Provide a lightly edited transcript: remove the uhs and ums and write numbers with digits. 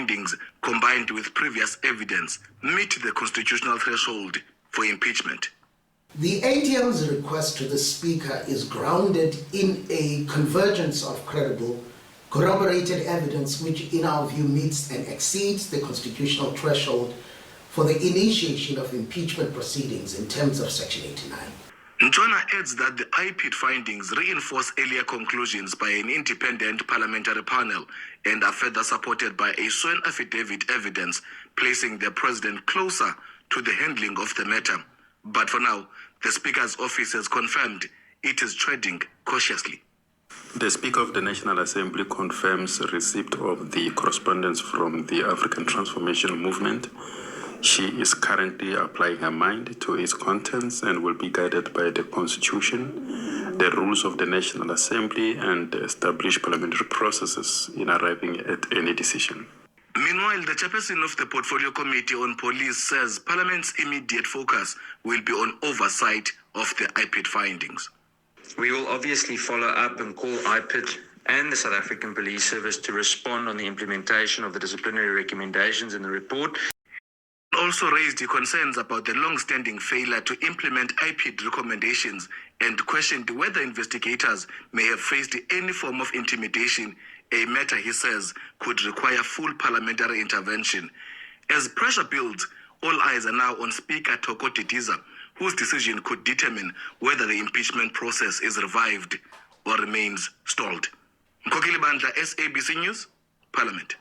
findings combined with previous evidence meet the constitutional threshold for impeachment. The ATM's request to the Speaker is grounded in a convergence of credible, corroborated evidence which, in our view, meets and exceeds the constitutional threshold for the initiation of impeachment proceedings in terms of Section 89. Ntshona adds that the IPID findings reinforce earlier conclusions by an independent parliamentary panel and are further supported by a sworn affidavit evidence placing the president closer to the handling of the matter. But for now, the Speaker's office has confirmed it is treading cautiously. The Speaker of the National Assembly confirms receipt of the correspondence from the African Transformation Movement. She is currently applying her mind to its contents and will be guided by the Constitution, the rules of the National Assembly, and established parliamentary processes in arriving at any decision. Meanwhile, the chairperson of the Portfolio Committee on Police says Parliament's immediate focus will be on oversight of the IPID findings. We will obviously follow up and call IPID and the South African Police Service to respond on the implementation of the disciplinary recommendations in the report. Also raised concerns about the long-standing failure to implement IPID recommendations and questioned whether investigators may have faced any form of intimidation, a matter he says could require full parliamentary intervention. As pressure builds, all eyes are now on Speaker Thoko Didiza, whose decision could determine whether the impeachment process is revived or remains stalled. Nkokeli Bandla, SABC News, Parliament.